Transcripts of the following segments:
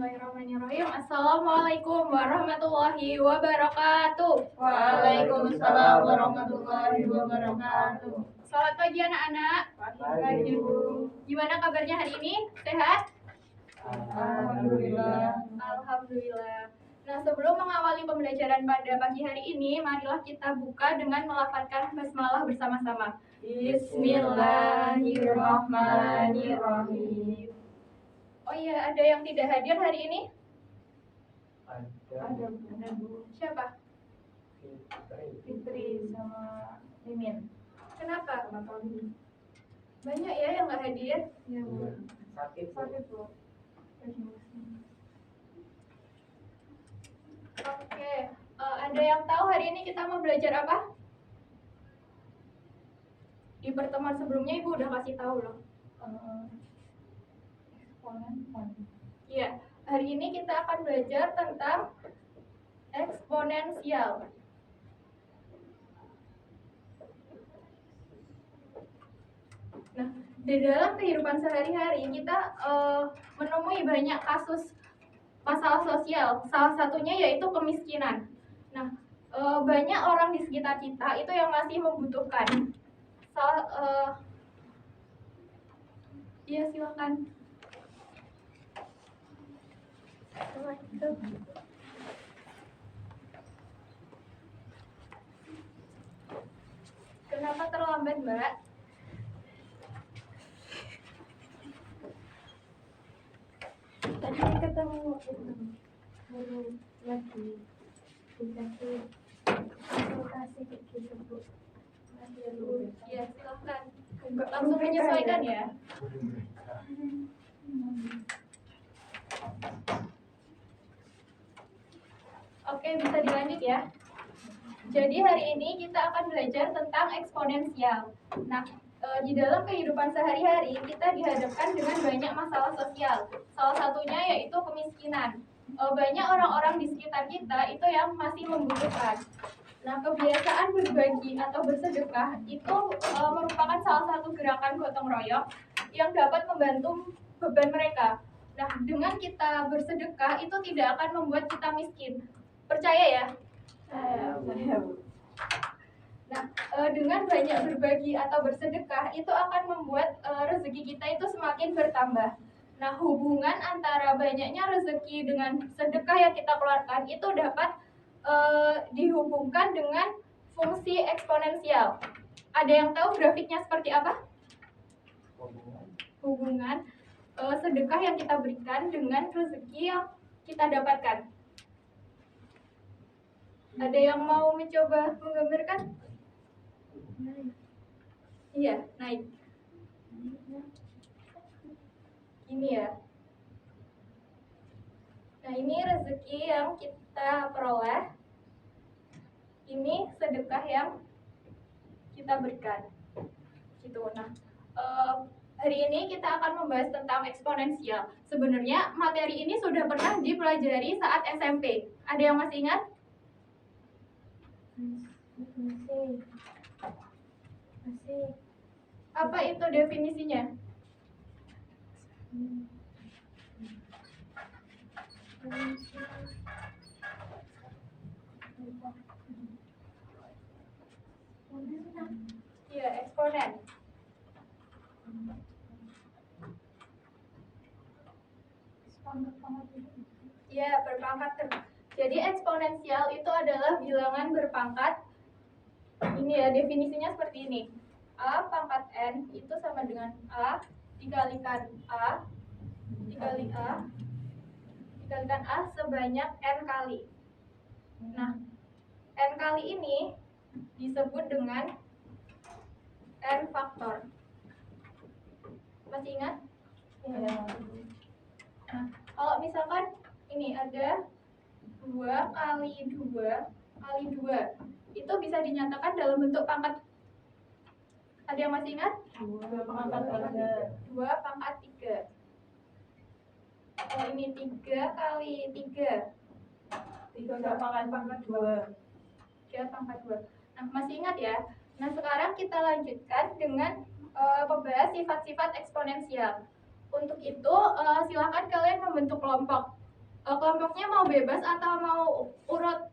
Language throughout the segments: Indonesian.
Bismillahirrahmanirrahim. Assalamualaikum warahmatullahi wabarakatuh. Waalaikumsalam warahmatullahi wabarakatuh. Selamat pagi anak-anak. Pagi, Bu. Gimana kabarnya hari ini? Sehat? Alhamdulillah. Alhamdulillah. Nah, sebelum mengawali pembelajaran pada pagi hari ini, marilah kita buka dengan melafalkan basmalah bersama-sama. Bismillahirrahmanirrahim. Oh iya, ada yang tidak hadir hari ini? Ada Bu. Siapa? Fitri sama Mimin. Kenapa? Sama Tony. Banyak ya yang nggak hadir? Iya, Bu. Sakit, Bu. Oke, ada yang tahu hari ini kita mau belajar apa? Di pertemuan sebelumnya Ibu udah kasih tahu loh. Eksponen. Iya, hari ini kita akan belajar tentang eksponensial. Nah, di dalam kehidupan sehari-hari kita menemui banyak kasus masalah sosial. Salah satunya yaitu kemiskinan. Nah, banyak orang di sekitar kita itu yang masih membutuhkan. Iya, silakan. Kenapa terlambat, Mbak? Tadi ketemu guru lagi dikasih konsultasi kayak gitu, Bu. Ya, silakan. Langsung menyesuaikan ya. Oke, bisa dilanjut ya. Jadi hari ini kita akan belajar tentang eksponensial. Nah, di dalam kehidupan sehari-hari kita dihadapkan dengan banyak masalah sosial. Salah satunya yaitu kemiskinan. Banyak orang-orang di sekitar kita itu yang masih membutuhkan. Nah, kebiasaan berbagi atau bersedekah itu merupakan salah satu gerakan gotong royong yang dapat membantu beban mereka. Nah, dengan kita bersedekah itu tidak akan membuat kita miskin. Percaya ya? Nah, dengan banyak berbagi atau bersedekah itu akan membuat rezeki kita itu semakin bertambah. Nah, hubungan antara banyaknya rezeki dengan sedekah yang kita keluarkan itu dapat dihubungkan dengan fungsi eksponensial. Ada yang tahu grafiknya seperti apa? Hubungan sedekah yang kita berikan dengan rezeki yang kita dapatkan. Ada yang mau mencoba menggambarkan? Iya, naik. Ini ya. Nah, ini rezeki yang kita peroleh. Ini sedekah yang kita berikan. Gitu. Nah, hari ini kita akan membahas tentang eksponensial. Sebenarnya materi ini sudah pernah dipelajari saat SMP. Ada yang masih ingat? Masih. Apa itu definisinya? Iya, eksponen. Iya, berpangkat. Jadi eksponensial itu adalah bilangan berpangkat. Ini ya, definisinya seperti ini. A pangkat N itu sama dengan A dikalikan A dikali A dikalikan A sebanyak N kali. Nah, N kali ini disebut dengan N faktor. Masih ingat? Ya. Nah, kalau misalkan ini ada 2 kali 2 kali 2, itu bisa dinyatakan dalam bentuk pangkat. Ada yang masih ingat? 2 pangkat 3. 2 pangkat 3. Kalau ini 3 kali 3. 3 pangkat 2. 3 pangkat 2. Nah, masih ingat ya? Nah, sekarang kita lanjutkan dengan membahas sifat-sifat eksponensial. Untuk itu, silakan kalian membentuk kelompok. Kelompoknya mau bebas atau mau urut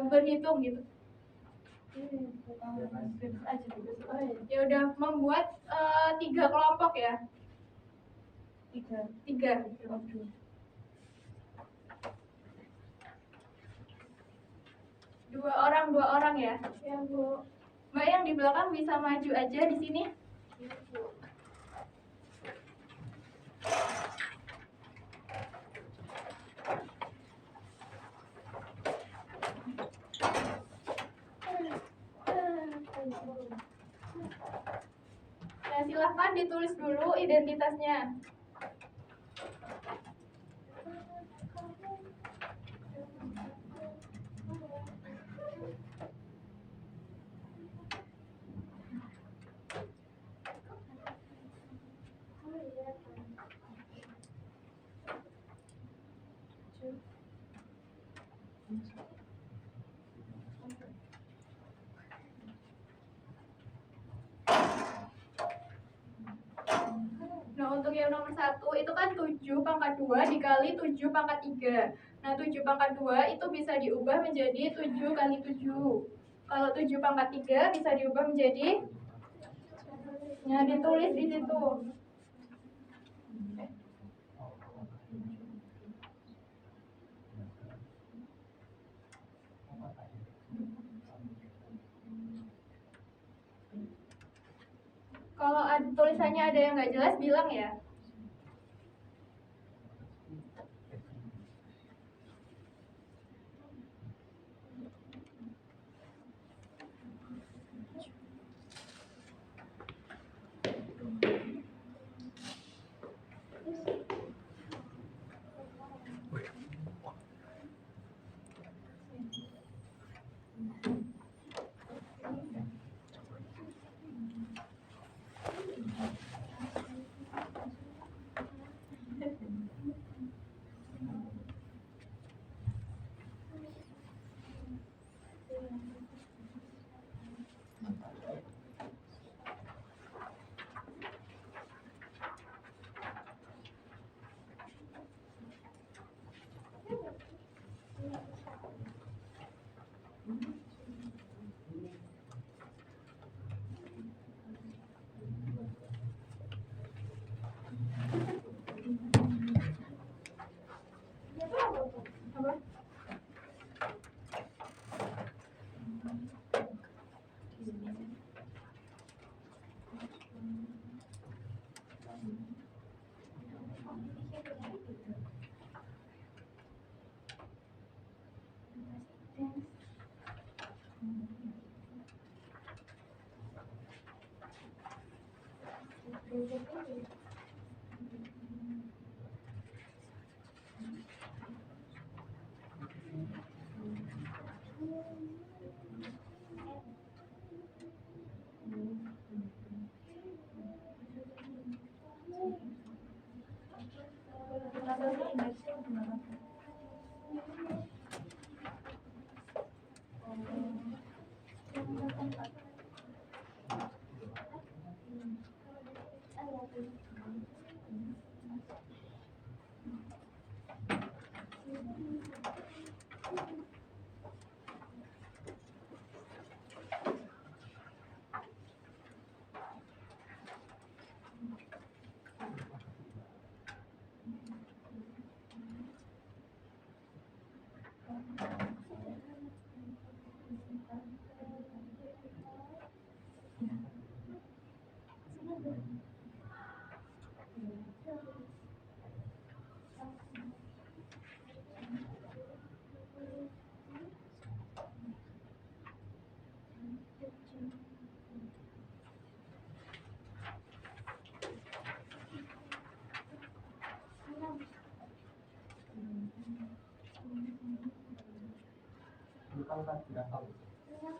berhitung gitu? Bebas aja, bebas aja. Ya udah, membuat 3 kelompok ya. Tiga. Dua orang ya. Ya, Bu. Mbak yang di belakang bisa maju aja di sini. Ya, Bu. Nah, silahkan ditulis dulu identitasnya. Nah, untuk yang nomor 1 itu kan 7 pangkat 2 dikali 7 pangkat 3. Nah, 7 pangkat 2 itu bisa diubah menjadi 7 kali 7. Kalau 7 pangkat 3 bisa diubah menjadi, nah ditulis di situ. Kalau tulisannya ada yang nggak jelas, bilang ya. Apa?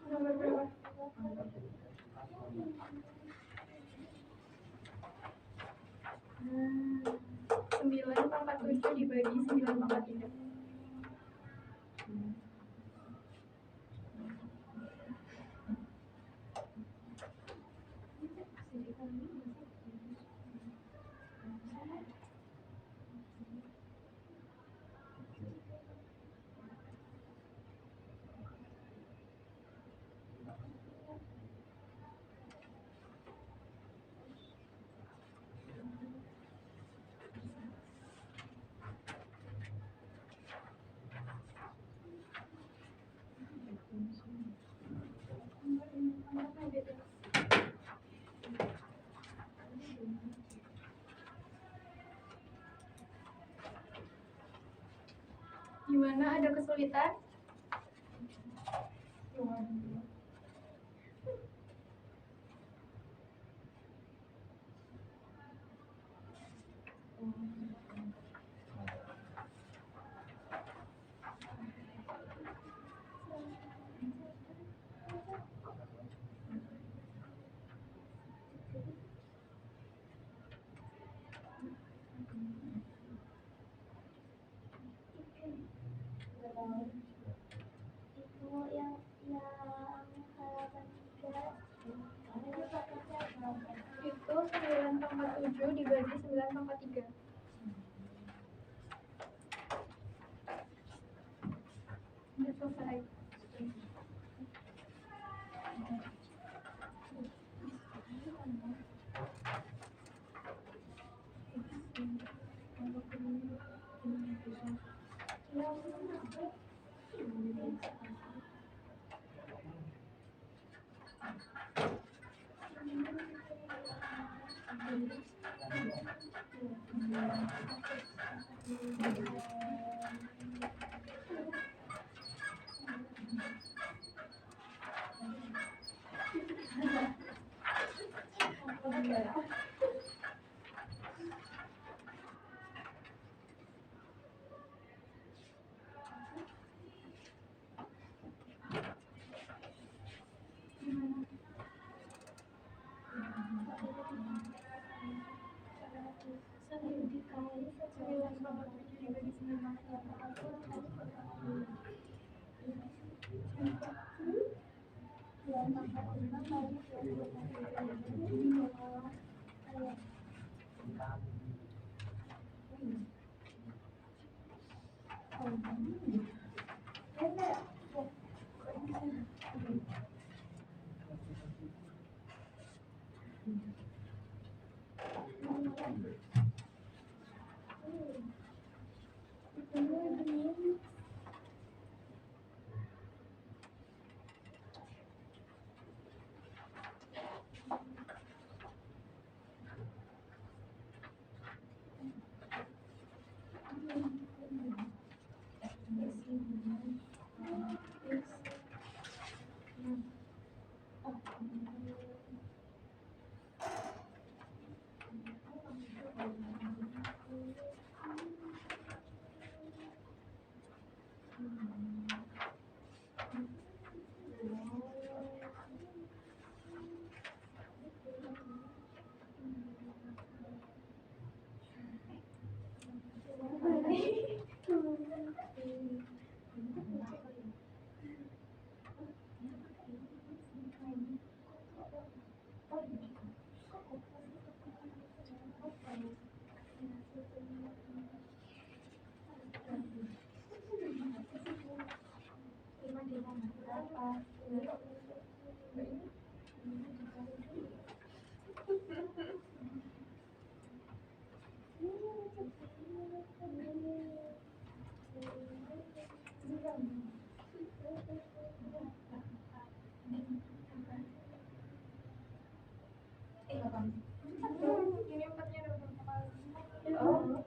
Nomor berapa? 9 pangkat 7 dibagi 9 pangkat 3. Gimana, ada kesulitan? Itu yang halaman 3. Itu 9,7 dibagi 9,3. Udah selesai. Ini empatnya udah berapa kali? Oh.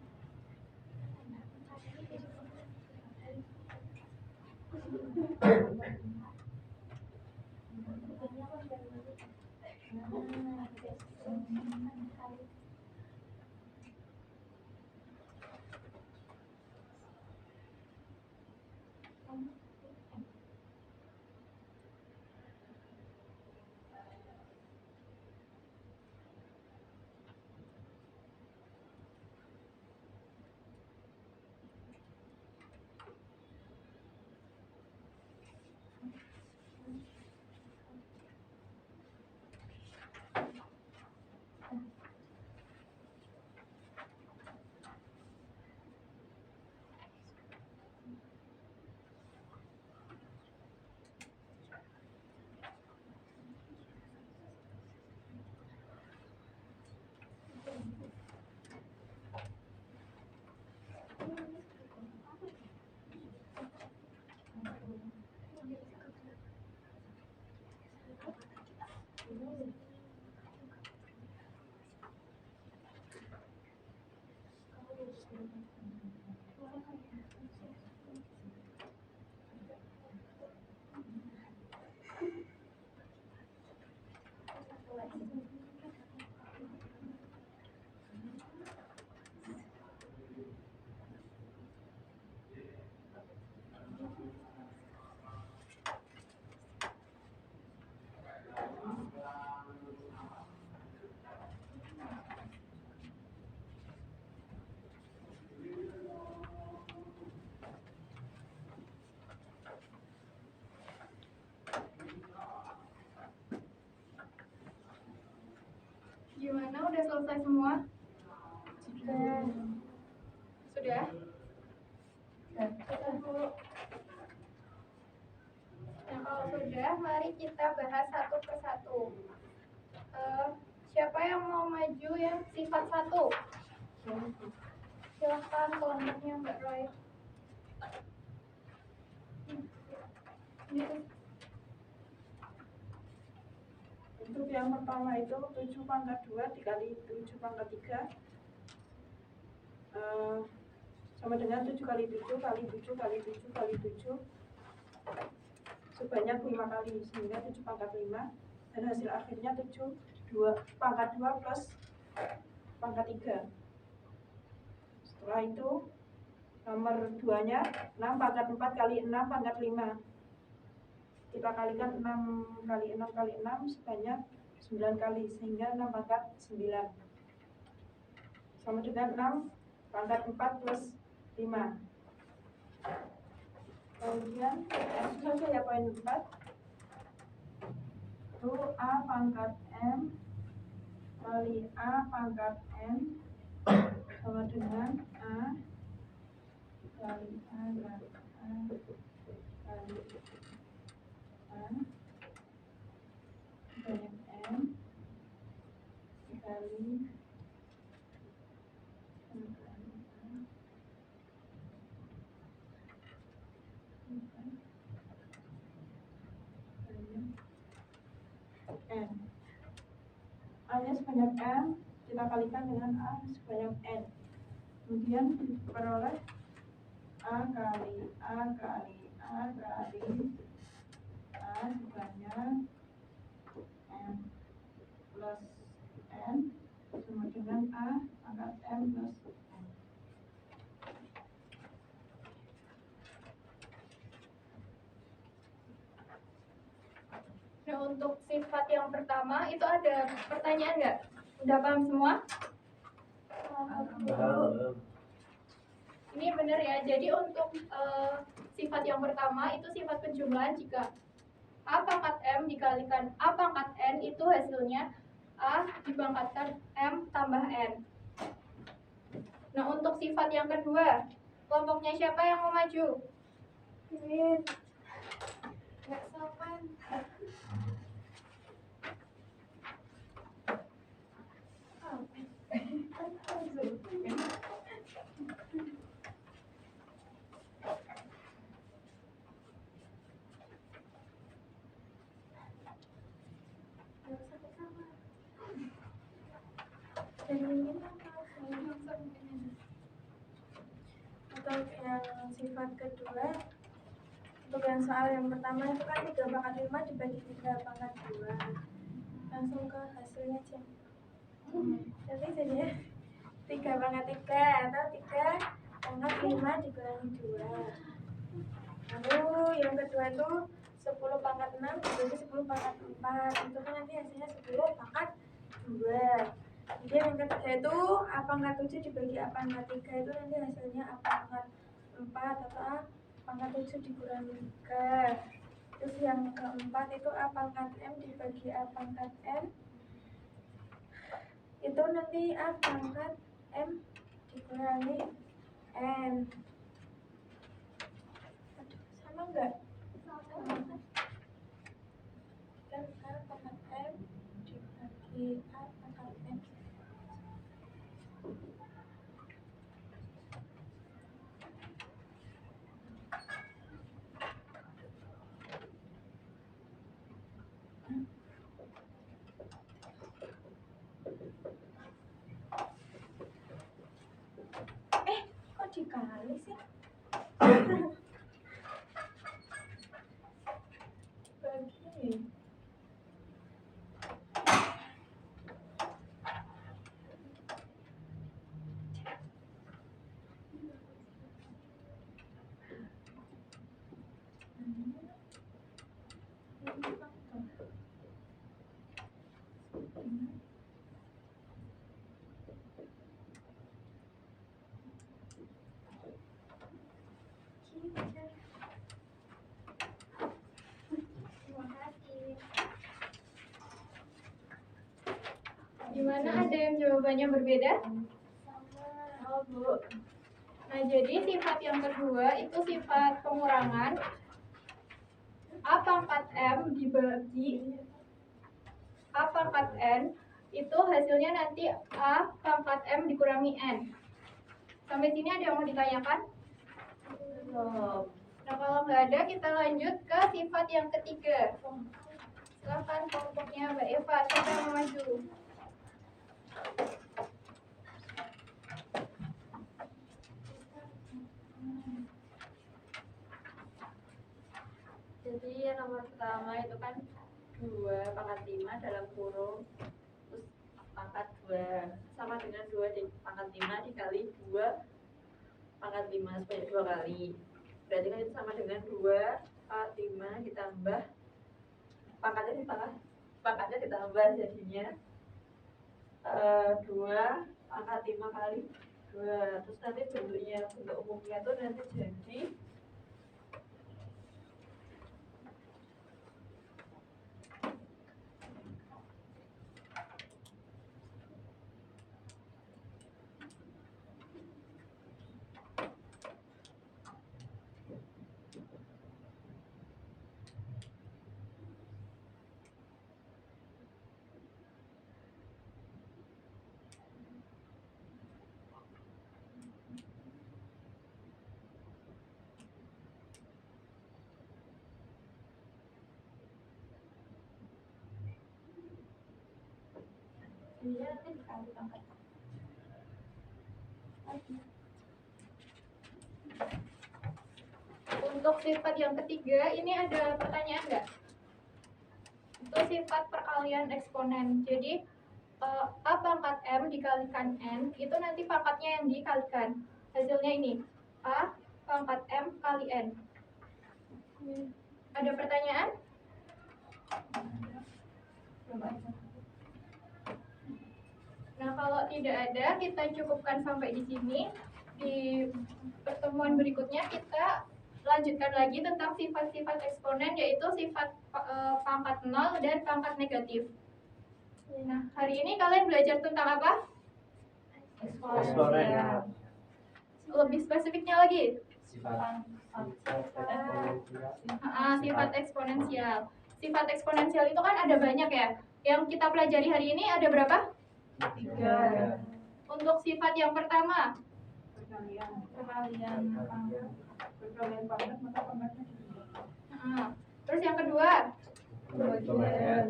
Gimana, udah selesai semua? Sudah. Sudah? Sudah, Bu. Nah, kalau sudah, mari kita bahas satu persatu. Siapa yang mau maju yang sifat 1? Silahkan kelompoknya Mbak Roy. Untuk yang pertama itu 7 pangkat 2 dikali 7 pangkat 3 sama dengan 7 kali 7 kali 7 kali 7 kali 7 sebanyak 5 kali, sehingga 7 pangkat 5, dan hasil akhirnya 2 pangkat 2 plus pangkat 3. Setelah itu nomor 2 nya 6 pangkat 4 kali 6 pangkat 5, kita kalikan 6 kali 6 kali 6 sebanyak 9 kali, sehingga 6 pangkat 9 sama dengan 6 pangkat 4 plus 5. Kemudian selesai ya poin 4 itu A pangkat M kali A pangkat M sama dengan A kali A kali A kali A banyak M dikali N. A-nya sebanyak M, kita kalikan dengan A sebanyak N. Kemudian diperoleh A kali A kali A kali A sebanyak M plus N sama dengan A pangkat M plus N. Nah, untuk sifat yang pertama itu ada pertanyaan nggak? Udah paham semua? Ini benar ya. Jadi untuk sifat yang pertama itu sifat penjumlahan. Jika A pangkat M dikalikan A pangkat N, itu hasilnya A dipangkatkan M tambah N. Nah, untuk sifat yang kedua, kelompoknya siapa yang mau maju? Mimin. Nggak sopan. Untuk yang sifat kedua, untuk yang soal yang pertama itu kan 3 pangkat 5 dibagi 3 pangkat 2, langsung ke hasilnya aja. Jadi jadinya 3 pangkat 3 atau 3 pangkat 5 dikurangi 2. Lalu yang kedua itu 10 pangkat 6 dibagi 10 pangkat 4, itu kan nanti hasilnya 10 pangkat 2. Jadi yang ketiga itu A pangkat 7 dibagi A pangkat 3, itu nanti hasilnya A pangkat 4 atau A pangkat 7 dikurangi 3. Terus yang keempat itu A pangkat M dibagi A pangkat N, itu nanti A pangkat M dikurangi N. Aduh, sama enggak? Sama kan A pangkat M dibagi A pangkat N. Kok dikali sih? Bagi. Gimana, ada yang jawabannya berbeda? Oh, Bu. Nah, jadi sifat yang kedua itu sifat pengurangan. A pangkat M dibagi A pangkat N, itu hasilnya nanti A pangkat M dikurangi N. Sampai sini ada yang mau ditanyakan? Belum. Nah, kalau nggak ada, kita lanjut ke sifat yang ketiga. Silakan kelompoknya Mbak Eva, siapa yang mau maju? Jadi yang nomor pertama itu kan 2 pangkat 5 dalam kurung terus pangkat 2 sama dengan 2 pangkat 5 dikali 2 pangkat 5 sebanyak 2 kali. Berarti kan itu sama dengan 2 pangkat 5 ditambah pangkatnya ditambah jadinya 2 pangkat 5 kali 2. Terus nanti bentuk umumnya tuh nanti jadi Iya, nanti dikali pangkat. Untuk sifat yang ketiga, ini ada pertanyaan nggak? Itu sifat perkalian eksponen. Jadi A pangkat M dikalikan N, itu nanti pangkatnya yang dikalikan. Hasilnya ini, A pangkat M kali N. Ada pertanyaan? Nah, kalau tidak ada, kita cukupkan sampai di sini. Di pertemuan berikutnya kita lanjutkan lagi tentang sifat-sifat eksponen, yaitu sifat pangkat 0 dan pangkat negatif. Nah, hari ini kalian belajar tentang apa? Eksponen. Lebih spesifiknya lagi, sifat eksponensial. Sifat eksponensial itu kan ada banyak ya. Yang kita pelajari hari ini ada berapa? 3. Untuk sifat yang pertama, Perkalian pangkat maka pangkatnya dua. terus yang kedua, Pembagian.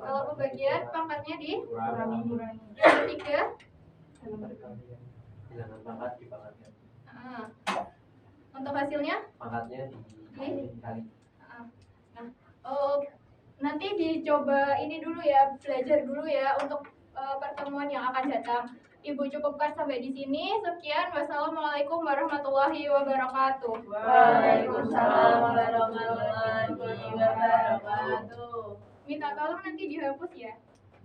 kalau pembagian pangkatnya Kurangi. yang ketiga, Bilangan pangkat dipangkatkan. untuk hasilnya Pangkatnya dikali. nanti dicoba ini dulu ya, belajar dulu ya untuk pertemuan yang akan datang. Ibu cukupkan sampai di sini. Sekian, wassalamualaikum warahmatullahi wabarakatuh. Waalaikumsalam warahmatullahi wabarakatuh. Minta tolong nanti dihapus ya.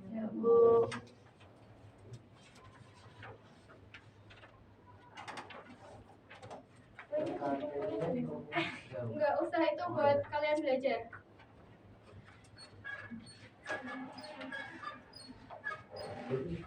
Ya, Bu. Enggak usah, itu buat kalian belajar. Ini